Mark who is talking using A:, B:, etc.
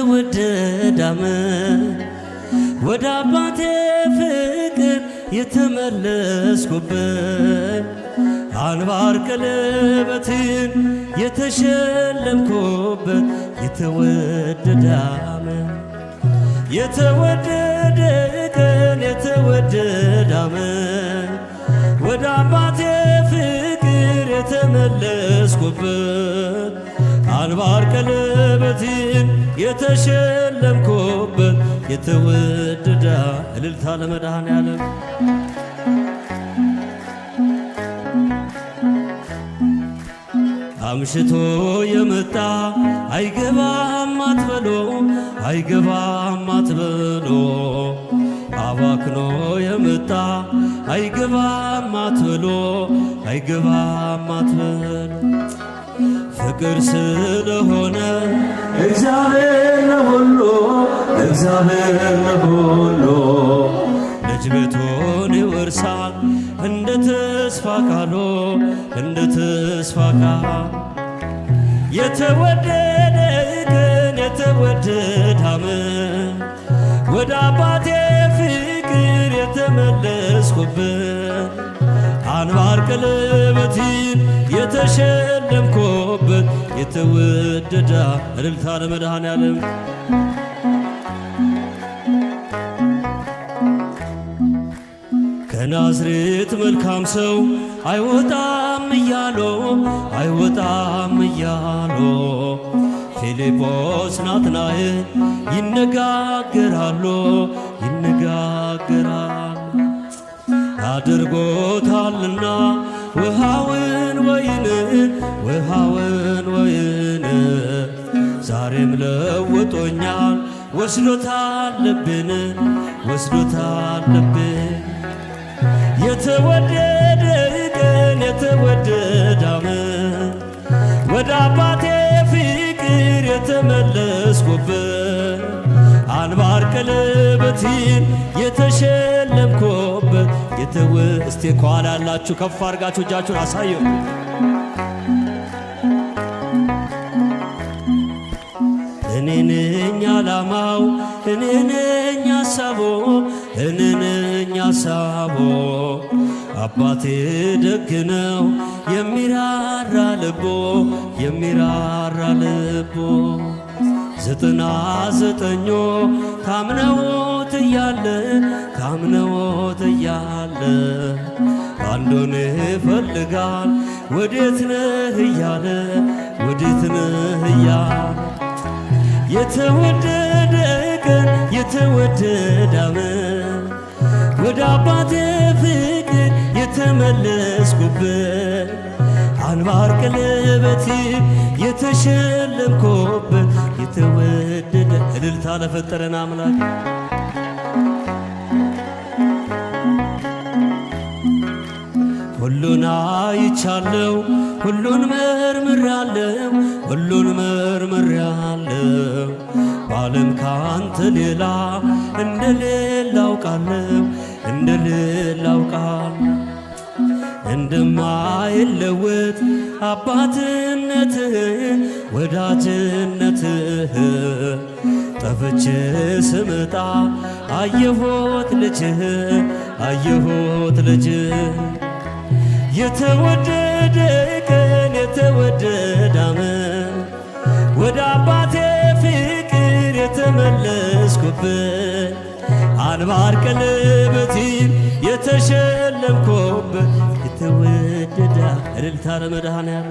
A: የተወደደ ዓመት ወደ አባቴ ፍቅር የተመለስኩበት አንባር ቀለበትን የተሸለምኩበት የተወደደ ዓመት የተወደደ ቀን የተወደደ ዓመት ወደ አባቴ ፍቅር የተመለስኩበት አንባር ቀለበትን የተሸለምኩበት የተወደደ እልልታ ለመድኃኔዓለም አምሽቶ የመጣ አይገባም አትበሎ አይገባም አትበሎ አባክኖ የመጣ አይገባም አትበሎ አይገባም አትበሎ ፍቅር ስለሆነ እግዚአብሔር ለሁሉ እግዚአብሔር ለሁሉ ልጅ ቤቱን ይወርሳል እንደ ተስፋ ቃሉ እንደ ተስፋ ቃሉ የተወደደ ቀን የተወደደ ዓመት ወደ አባቴ ፍቅር የተመለስኩበት አንባር ቀለበትን የተሸለምኩበት የተወደደ እልልታ ለመድኃኔዓለም ከናዝሬት መልካም ሰው አይወጣም እያሉ አይወጣም እያሉ ፊልጶስ ናትናኤል ይነጋገራሉ ይነጋገራሉ አድርጎታልና ውሃውን ወይን ውሃውን ወይን ዛሬም ለውጦኛል ወስዶታል ልቤን ወስዶታል ልቤን የተወደደ ቀን የተወደደ ዓመት ወደ አባቴ ፍቅር የተመለስኩበት አንባር ቀለበትን የተሸለምኩበት እስቲ ከኋላ ያላችሁ ከፍ አድርጋችሁ እጃችሁን አሳዩ። እኔ ነኝ ዓላማው እኔ ነኝ ሐሳቡ እኔ ነኝ ሐሳቡ አባቴ ደግ ነው የሚራራ ልቦ የሚራራ ልቦ 99 ታምነውት እያለ አንዱን ይፈልጋል ወዴት ነህ እያለ ወዴት ነህ እያለ የተወደደ ቀን የተወደደ ዓመት ወደ አባቴ ፍቅር የተመለስኩበት አንባር ቀለበትን የተሸለምኩበት የተወደደ እልልታ ለፈጠረን አምላክ ሁሉን አይቻለው ሁሉን መርምሬያለው ሁሉን መርምሬያለው በዓለም ካንተ ሌላ እንደሌለ አውቃለው እንደሌለ አውቃለው እንደማይለወጥ አባትነትህ ወዳጅነትህ ጠፍቼ ስመጣ አየሁት ልጅህ የተወደደ ቀን የተወደደ ዓመት ወደ አባቴ ፍቅር የተመለስኩበት አንባር ቀለበትን የተሸለምኩበት የተወደደ እልልታ ለመድኃኔዓለም